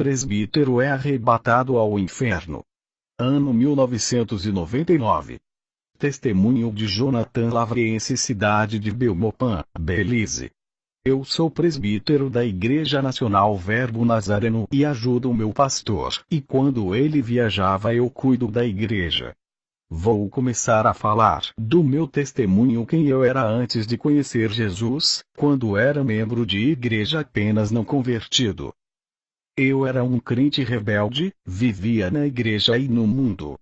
Presbítero é arrebatado ao inferno. Ano 1999. Testemunho de Jonathan Lavriense, cidade de Belmopan, Belize. Eu sou presbítero da Igreja Nacional Verbo Nazareno e ajudo o meu pastor, e quando ele viajava eu cuido da igreja. Vou começar a falar do meu testemunho, quem eu era antes de conhecer Jesus, quando era membro de igreja apenas não convertido. Eu era um crente rebelde, vivia na igreja e no mundo.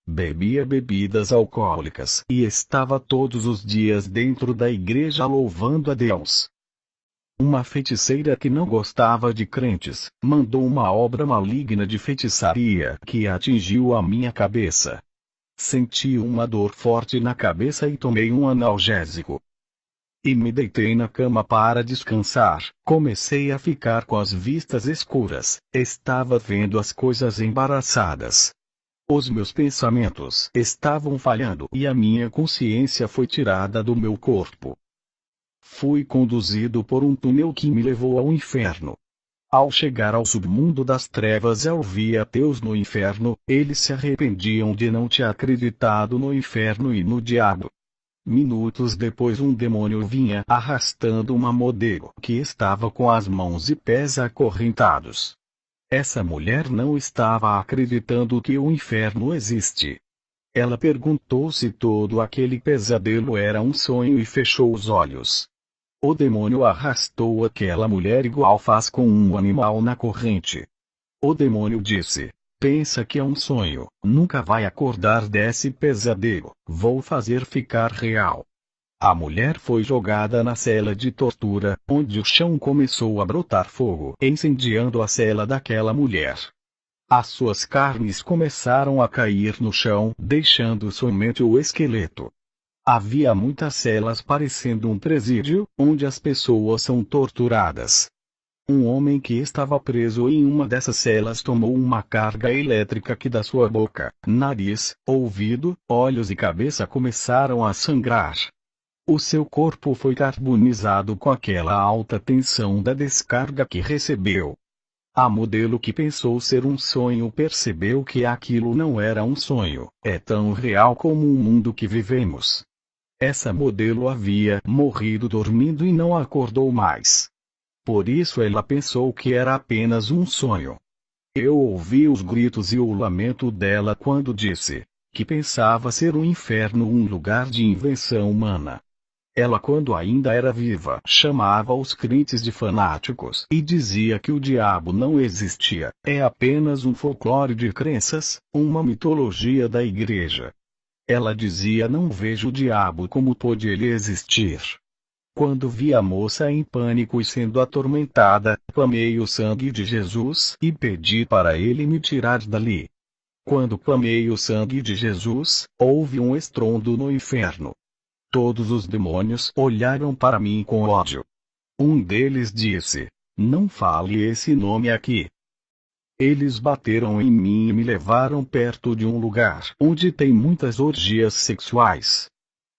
Bebia bebidas alcoólicas e estava todos os dias dentro da igreja louvando a Deus. Uma feiticeira que não gostava de crentes, mandou uma obra maligna de feitiçaria que atingiu a minha cabeça. Senti uma dor forte na cabeça e tomei um analgésico. E me deitei na cama para descansar. Comecei a ficar com as vistas escuras, estava vendo as coisas embaraçadas. Os meus pensamentos estavam falhando e a minha consciência foi tirada do meu corpo. Fui conduzido por um túnel que me levou ao inferno. Ao chegar ao submundo das trevas eu vi ateus no inferno, eles se arrependiam de não ter acreditado no inferno e no diabo. Minutos depois um demônio vinha arrastando uma modelo que estava com as mãos e pés acorrentados. Essa mulher não estava acreditando que o inferno existe. Ela perguntou se todo aquele pesadelo era um sonho e fechou os olhos. O demônio arrastou aquela mulher igual faz com um animal na corrente. O demônio disse: pensa que é um sonho, nunca vai acordar desse pesadelo, vou fazer ficar real. A mulher foi jogada na cela de tortura, onde o chão começou a brotar fogo, incendiando a cela daquela mulher. As suas carnes começaram a cair no chão, deixando somente o esqueleto. Havia muitas celas parecendo um presídio, onde as pessoas são torturadas. Um homem que estava preso em uma dessas celas tomou uma carga elétrica que da sua boca, nariz, ouvido, olhos e cabeça começaram a sangrar. O seu corpo foi carbonizado com aquela alta tensão da descarga que recebeu. A modelo que pensou ser um sonho percebeu que aquilo não era um sonho, é tão real como o mundo que vivemos. Essa modelo havia morrido dormindo e não acordou mais. Por isso ela pensou que era apenas um sonho. Eu ouvi os gritos e o lamento dela quando disse que pensava ser um inferno um lugar de invenção humana. Ela, quando ainda era viva, chamava os crentes de fanáticos e dizia que o diabo não existia, é apenas um folclore de crenças, uma mitologia da igreja. Ela dizia: não vejo o diabo, como pode ele existir? Quando vi a moça em pânico e sendo atormentada, clamei o sangue de Jesus e pedi para ele me tirar dali. Quando clamei o sangue de Jesus, houve um estrondo no inferno. Todos os demônios olharam para mim com ódio. Um deles disse: não fale esse nome aqui. Eles bateram em mim e me levaram perto de um lugar onde tem muitas orgias sexuais.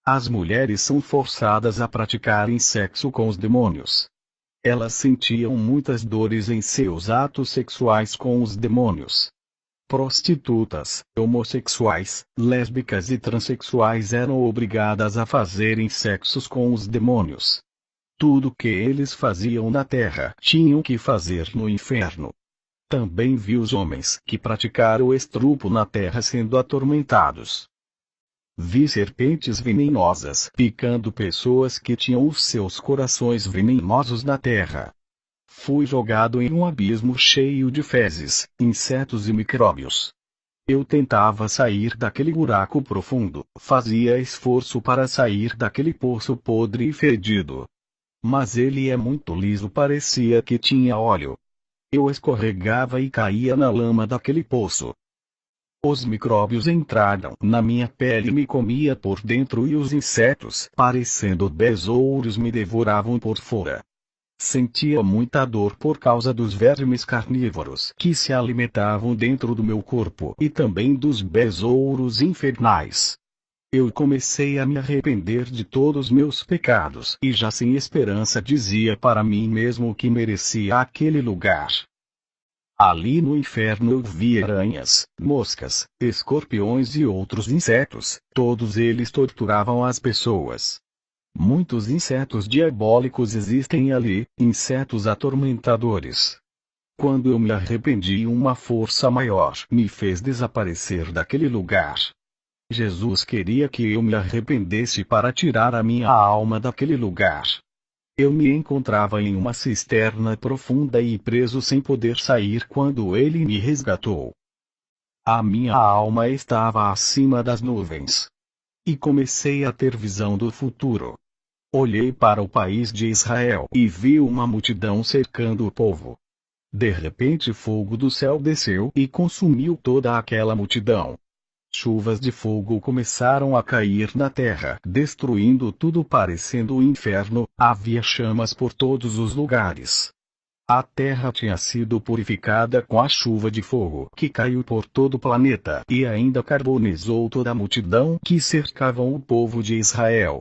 As mulheres são forçadas a praticarem sexo com os demônios. Elas sentiam muitas dores em seus atos sexuais com os demônios. Prostitutas, homossexuais, lésbicas e transexuais eram obrigadas a fazerem sexos com os demônios. Tudo que eles faziam na terra tinham que fazer no inferno. Também vi os homens que praticaram o estrupo na terra sendo atormentados. Vi serpentes venenosas picando pessoas que tinham os seus corações venenosos na terra. Fui jogado em um abismo cheio de fezes, insetos e micróbios. Eu tentava sair daquele buraco profundo, fazia esforço para sair daquele poço podre e fedido. Mas ele é muito liso, parecia que tinha óleo. Eu escorregava e caía na lama daquele poço. Os micróbios entraram na minha pele e me comia por dentro e os insetos, parecendo besouros, me devoravam por fora. Sentia muita dor por causa dos vermes carnívoros que se alimentavam dentro do meu corpo e também dos besouros infernais. Eu comecei a me arrepender de todos meus pecados e já sem esperança dizia para mim mesmo que merecia aquele lugar. Ali no inferno eu vi aranhas, moscas, escorpiões e outros insetos, todos eles torturavam as pessoas. Muitos insetos diabólicos existem ali, insetos atormentadores. Quando eu me arrependi, uma força maior me fez desaparecer daquele lugar. Jesus queria que eu me arrependesse para tirar a minha alma daquele lugar. Eu me encontrava em uma cisterna profunda e preso sem poder sair quando ele me resgatou. A minha alma estava acima das nuvens. E comecei a ter visão do futuro. Olhei para o país de Israel e vi uma multidão cercando o povo. De repente fogo do céu desceu e consumiu toda aquela multidão. Chuvas de fogo começaram a cair na terra, destruindo tudo parecendo o inferno, havia chamas por todos os lugares. A terra tinha sido purificada com a chuva de fogo que caiu por todo o planeta e ainda carbonizou toda a multidão que cercavam o povo de Israel.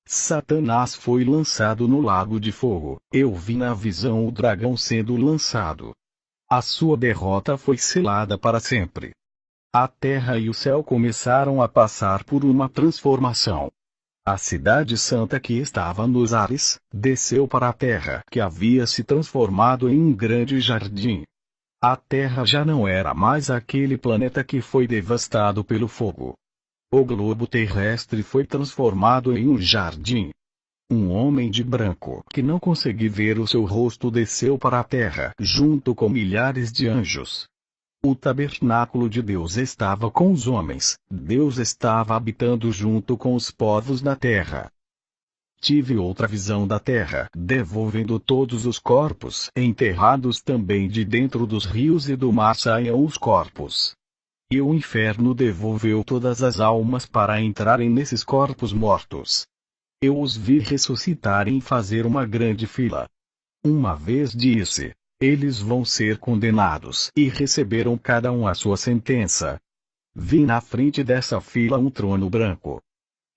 Satanás foi lançado no lago de fogo. Eu vi na visão o dragão sendo lançado. A sua derrota foi selada para sempre. A terra e o céu começaram a passar por uma transformação. A cidade santa que estava nos ares, desceu para a terra que havia se transformado em um grande jardim. A terra já não era mais aquele planeta que foi devastado pelo fogo. O globo terrestre foi transformado em um jardim. Um homem de branco que não conseguia ver o seu rosto desceu para a terra junto com milhares de anjos. O tabernáculo de Deus estava com os homens, Deus estava habitando junto com os povos na terra. Tive outra visão da terra, devolvendo todos os corpos enterrados também de dentro dos rios e do mar saiam os corpos. E o inferno devolveu todas as almas para entrarem nesses corpos mortos. Eu os vi ressuscitarem e fazer uma grande fila. Uma vez disse: eles vão ser condenados e receberam cada um a sua sentença. Vi na frente dessa fila um trono branco.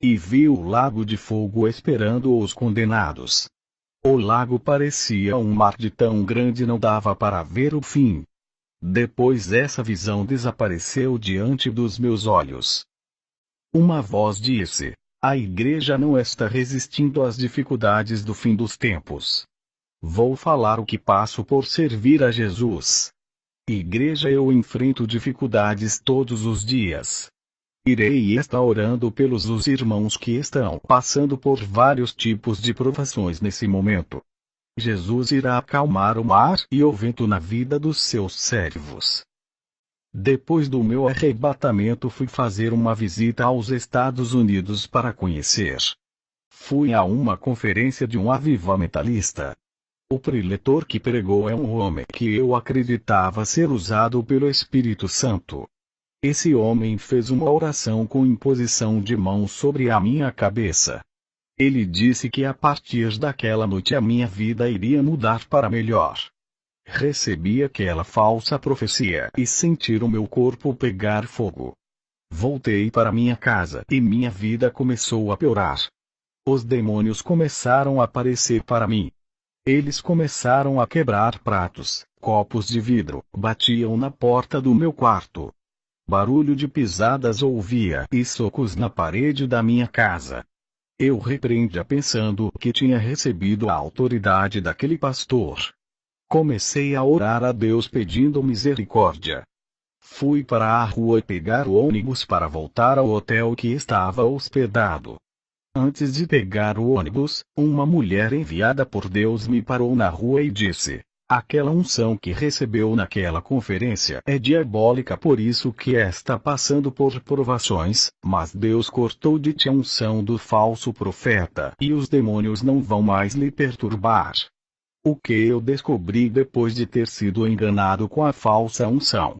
E vi o lago de fogo esperando os condenados. O lago parecia um mar de tão grande não dava para ver o fim. Depois essa visão desapareceu diante dos meus olhos. Uma voz disse: a igreja não está resistindo às dificuldades do fim dos tempos. Vou falar o que passo por servir a Jesus. Igreja, eu enfrento dificuldades todos os dias. Irei estar orando pelos os irmãos que estão passando por vários tipos de provações nesse momento. Jesus irá acalmar o mar e o vento na vida dos seus servos. Depois do meu arrebatamento fui fazer uma visita aos Estados Unidos para conhecer. Fui a uma conferência de um avivamentalista. O preletor que pregou é um homem que eu acreditava ser usado pelo Espírito Santo. Esse homem fez uma oração com imposição de mãos sobre a minha cabeça. Ele disse que a partir daquela noite a minha vida iria mudar para melhor. Recebi aquela falsa profecia e senti o meu corpo pegar fogo. Voltei para minha casa e minha vida começou a piorar. Os demônios começaram a aparecer para mim. Eles começaram a quebrar pratos, copos de vidro, batiam na porta do meu quarto. Barulho de pisadas ouvia e socos na parede da minha casa. Eu repreendia pensando que tinha recebido a autoridade daquele pastor. Comecei a orar a Deus pedindo misericórdia. Fui para a rua pegar o ônibus para voltar ao hotel que estava hospedado. Antes de pegar o ônibus, uma mulher enviada por Deus me parou na rua e disse: aquela unção que recebeu naquela conferência é diabólica, por isso que está passando por provações, mas Deus cortou de ti a unção do falso profeta e os demônios não vão mais lhe perturbar. O que eu descobri depois de ter sido enganado com a falsa unção?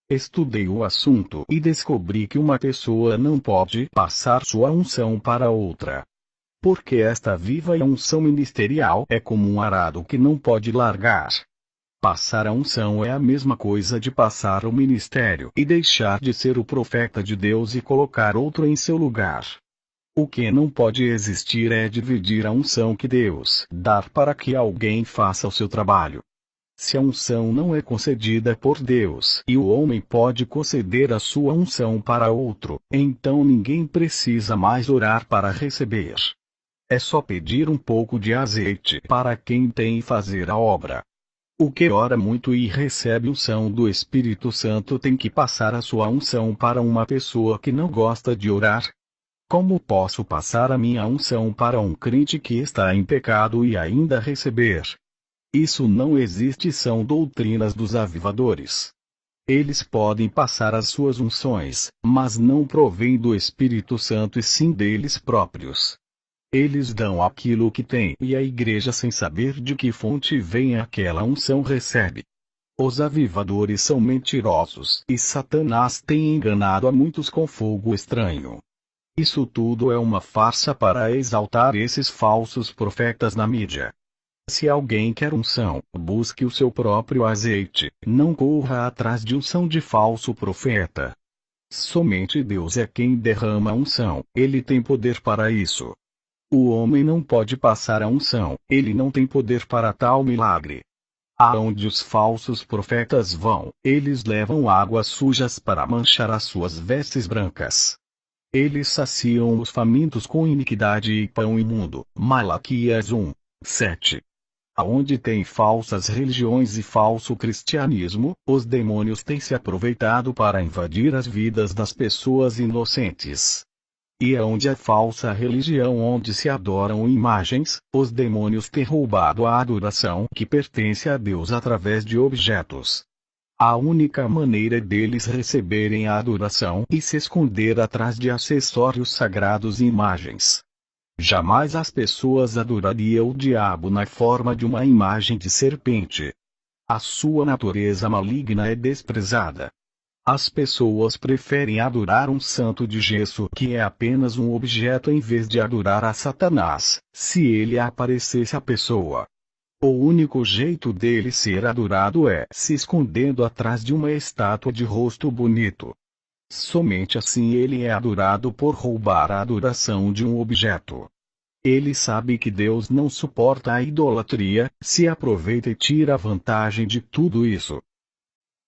Estudei o assunto e descobri que uma pessoa não pode passar sua unção para outra. Porque esta viva e a unção ministerial é como um arado que não pode largar. Passar a unção é a mesma coisa de passar o ministério e deixar de ser o profeta de Deus e colocar outro em seu lugar. O que não pode existir é dividir a unção que Deus dá para que alguém faça o seu trabalho. Se a unção não é concedida por Deus e o homem pode conceder a sua unção para outro, então ninguém precisa mais orar para receber. É só pedir um pouco de azeite para quem tem e fazer a obra. O que ora muito e recebe unção do Espírito Santo tem que passar a sua unção para uma pessoa que não gosta de orar. Como posso passar a minha unção para um crente que está em pecado e ainda receber? Isso não existe, são doutrinas dos avivadores. Eles podem passar as suas unções, mas não provém do Espírito Santo e sim deles próprios. Eles dão aquilo que têm e a igreja, sem saber de que fonte vem aquela unção, recebe. Os avivadores são mentirosos e Satanás tem enganado a muitos com fogo estranho. Isso tudo é uma farsa para exaltar esses falsos profetas na mídia. Se alguém quer unção, busque o seu próprio azeite, não corra atrás de unção de falso profeta. Somente Deus é quem derrama a unção, ele tem poder para isso. O homem não pode passar a unção, ele não tem poder para tal milagre. Aonde os falsos profetas vão, eles levam águas sujas para manchar as suas vestes brancas. Eles saciam os famintos com iniquidade e pão imundo. Malaquias 1, 7. Aonde tem falsas religiões e falso cristianismo, os demônios têm se aproveitado para invadir as vidas das pessoas inocentes. E aonde há falsa religião, onde se adoram imagens, os demônios têm roubado a adoração que pertence a Deus através de objetos. A única maneira deles receberem a adoração e se esconder atrás de acessórios sagrados e imagens. Jamais as pessoas adorariam o diabo na forma de uma imagem de serpente. A sua natureza maligna é desprezada. As pessoas preferem adorar um santo de gesso que é apenas um objeto em vez de adorar a Satanás, se ele aparecesse à pessoa. O único jeito dele ser adorado é se escondendo atrás de uma estátua de rosto bonito. Somente assim ele é adorado, por roubar a adoração de um objeto. Ele sabe que Deus não suporta a idolatria, se aproveita e tira vantagem de tudo isso.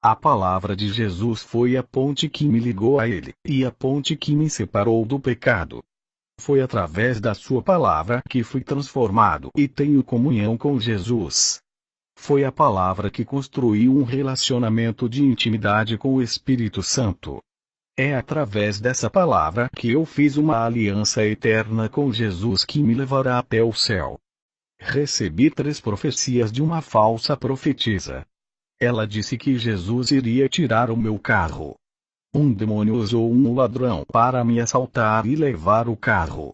A palavra de Jesus foi a ponte que me ligou a ele, e a ponte que me separou do pecado. Foi através da sua palavra que fui transformado e tenho comunhão com Jesus. Foi a palavra que construiu um relacionamento de intimidade com o Espírito Santo. É através dessa palavra que eu fiz uma aliança eterna com Jesus que me levará até o céu. Recebi 3 profecias de uma falsa profetisa. Ela disse que Jesus iria tirar o meu carro. Um demônio usou um ladrão para me assaltar e levar o carro.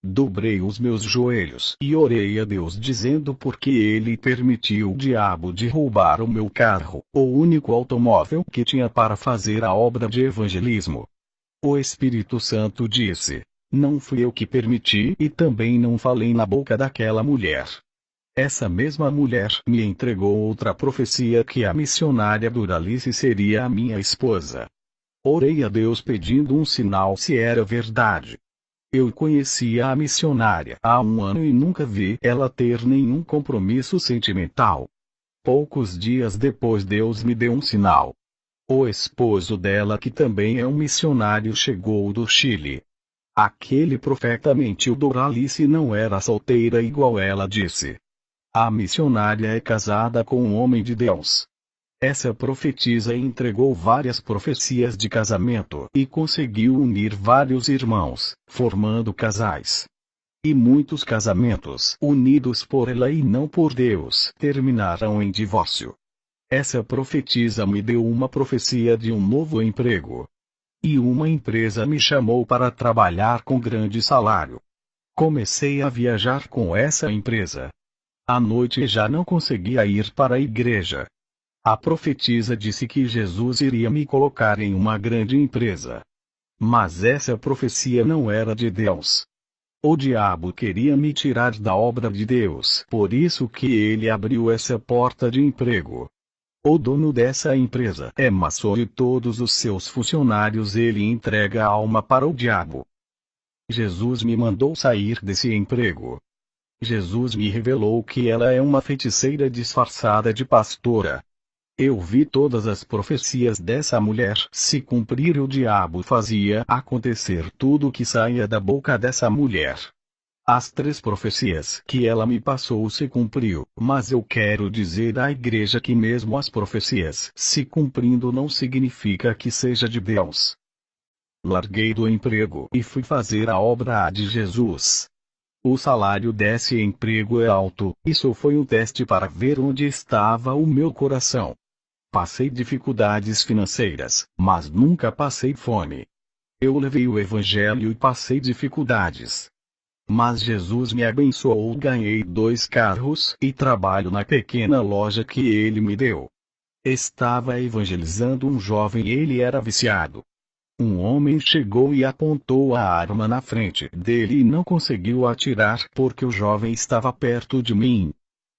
Dobrei os meus joelhos e orei a Deus dizendo por que ele permitiu o diabo de roubar o meu carro, o único automóvel que tinha para fazer a obra de evangelismo. O Espírito Santo disse: não fui eu que permiti e também não falei na boca daquela mulher. Essa mesma mulher me entregou outra profecia que a missionária Duralice seria a minha esposa. Orei a Deus pedindo um sinal se era verdade. Eu conhecia a missionária há 1 ano e nunca vi ela ter nenhum compromisso sentimental. Poucos dias depois Deus me deu um sinal. O esposo dela, que também é um missionário, chegou do Chile. Aquele profeta mentiu. Duralice não era solteira igual ela disse. A missionária é casada com um homem de Deus. Essa profetisa entregou várias profecias de casamento e conseguiu unir vários irmãos, formando casais. E muitos casamentos, unidos por ela e não por Deus, terminaram em divórcio. Essa profetisa me deu uma profecia de um novo emprego. E uma empresa me chamou para trabalhar com grande salário. Comecei a viajar com essa empresa. À noite já não conseguia ir para a igreja. A profetisa disse que Jesus iria me colocar em uma grande empresa. Mas essa profecia não era de Deus. O diabo queria me tirar da obra de Deus, por isso que ele abriu essa porta de emprego. O dono dessa empresa é maçom e todos os seus funcionários ele entrega a alma para o diabo. Jesus me mandou sair desse emprego. Jesus me revelou que ela é uma feiticeira disfarçada de pastora. Eu vi todas as profecias dessa mulher se cumprir e o diabo fazia acontecer tudo o que saía da boca dessa mulher. As 3 profecias que ela me passou se cumpriu, mas eu quero dizer à igreja que mesmo as profecias se cumprindo não significa que seja de Deus. Larguei do emprego e fui fazer a obra de Jesus. O salário desse emprego é alto, isso foi um teste para ver onde estava o meu coração. Passei dificuldades financeiras, mas nunca passei fome. Eu levei o evangelho e passei dificuldades. Mas Jesus me abençoou, ganhei 2 carros e trabalho na pequena loja que ele me deu. Estava evangelizando um jovem e ele era viciado. Um homem chegou e apontou a arma na frente dele e não conseguiu atirar porque o jovem estava perto de mim.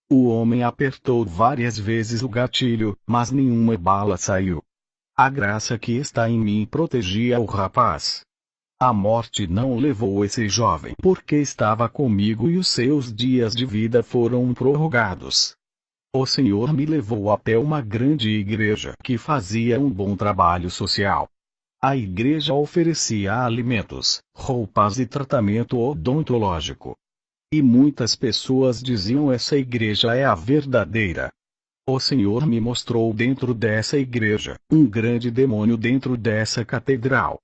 O homem apertou várias vezes o gatilho, mas nenhuma bala saiu. A graça que está em mim protegia o rapaz. A morte não levou esse jovem porque estava comigo e os seus dias de vida foram prorrogados. O Senhor me levou até uma grande igreja que fazia um bom trabalho social. A igreja oferecia alimentos, roupas e tratamento odontológico. E muitas pessoas diziam: essa igreja é a verdadeira. O Senhor me mostrou dentro dessa igreja um grande demônio dentro dessa catedral.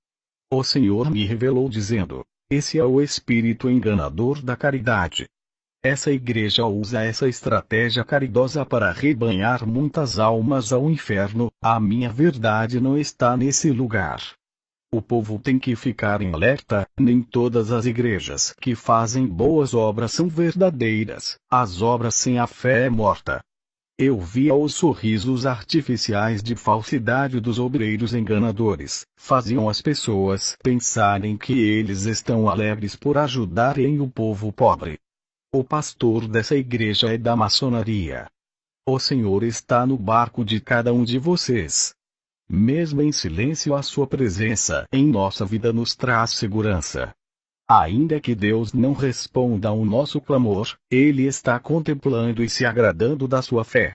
O Senhor me revelou dizendo: esse é o espírito enganador da caridade. Essa igreja usa essa estratégia caridosa para arrebanhar muitas almas ao inferno. A minha verdade não está nesse lugar. O povo tem que ficar em alerta, nem todas as igrejas que fazem boas obras são verdadeiras, as obras sem a fé é morta. Eu via os sorrisos artificiais de falsidade dos obreiros enganadores, faziam as pessoas pensarem que eles estão alegres por ajudarem o povo pobre. O pastor dessa igreja é da maçonaria. O Senhor está no barco de cada um de vocês. Mesmo em silêncio, a sua presença em nossa vida nos traz segurança. Ainda que Deus não responda ao nosso clamor, Ele está contemplando e se agradando da sua fé.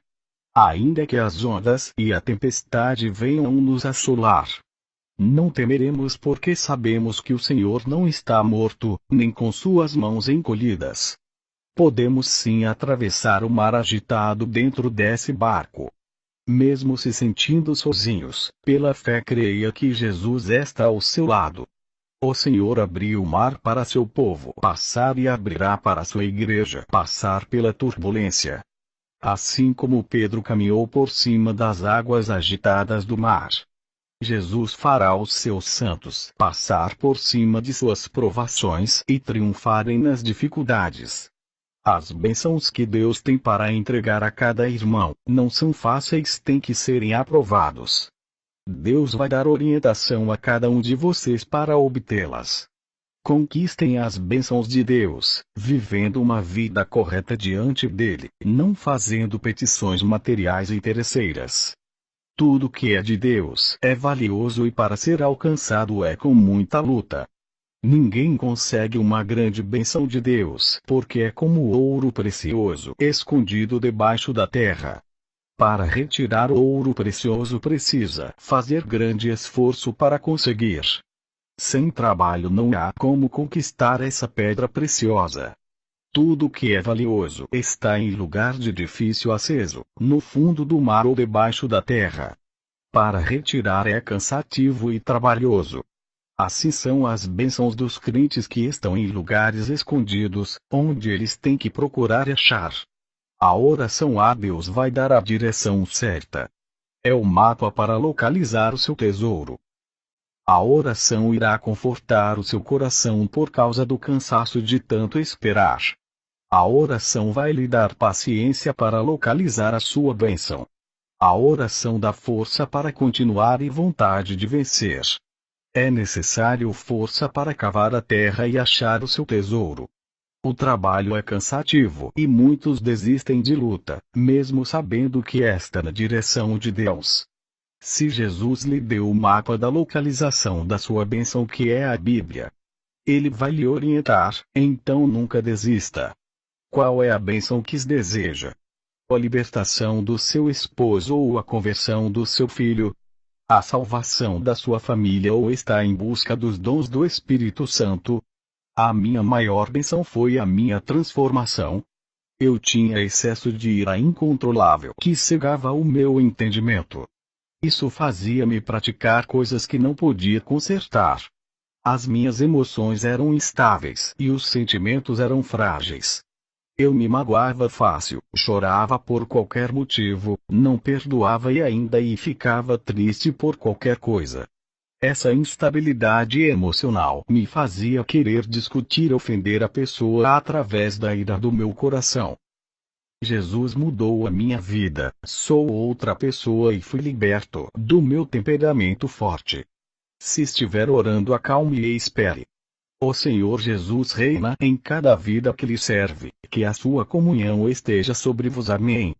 Ainda que as ondas e a tempestade venham nos assolar, não temeremos porque sabemos que o Senhor não está morto, nem com suas mãos encolhidas. Podemos sim atravessar o mar agitado dentro desse barco. Mesmo se sentindo sozinhos, pela fé creia que Jesus está ao seu lado. O Senhor abriu o mar para seu povo passar e abrirá para sua igreja passar pela turbulência. Assim como Pedro caminhou por cima das águas agitadas do mar, Jesus fará os seus santos passar por cima de suas provações e triunfarem nas dificuldades. As bênçãos que Deus tem para entregar a cada irmão não são fáceis, têm que serem aprovados. Deus vai dar orientação a cada um de vocês para obtê-las. Conquistem as bênçãos de Deus, vivendo uma vida correta diante dele, não fazendo petições materiais e interesseiras. Tudo que é de Deus é valioso e para ser alcançado é com muita luta. Ninguém consegue uma grande bênção de Deus porque é como ouro precioso escondido debaixo da terra. Para retirar ouro precioso precisa fazer grande esforço para conseguir. Sem trabalho não há como conquistar essa pedra preciosa. Tudo que é valioso está em lugar de difícil acesso, no fundo do mar ou debaixo da terra. Para retirar é cansativo e trabalhoso. Assim são as bênçãos dos crentes que estão em lugares escondidos, onde eles têm que procurar e achar. A oração a Deus vai dar a direção certa. É o mapa para localizar o seu tesouro. A oração irá confortar o seu coração por causa do cansaço de tanto esperar. A oração vai lhe dar paciência para localizar a sua bênção. A oração dá força para continuar e vontade de vencer. É necessário força para cavar a terra e achar o seu tesouro. O trabalho é cansativo e muitos desistem de luta, mesmo sabendo que está na direção de Deus. Se Jesus lhe deu o mapa da localização da sua bênção, que é a Bíblia, Ele vai lhe orientar, então nunca desista. Qual é a bênção que deseja? A libertação do seu esposo ou a conversão do seu filho? A salvação da sua família ou está em busca dos dons do Espírito Santo? A minha maior bênção foi a minha transformação. Eu tinha excesso de ira incontrolável que cegava o meu entendimento. Isso fazia-me praticar coisas que não podia consertar. As minhas emoções eram instáveis e os sentimentos eram frágeis. Eu me magoava fácil, chorava por qualquer motivo, não perdoava e ficava triste por qualquer coisa. Essa instabilidade emocional me fazia querer discutir e ofender a pessoa através da ira do meu coração. Jesus mudou a minha vida, sou outra pessoa e fui liberto do meu temperamento forte. Se estiver orando, acalme e espere. O Senhor Jesus reina em cada vida que lhe serve, que a sua comunhão esteja sobre vós. Amém.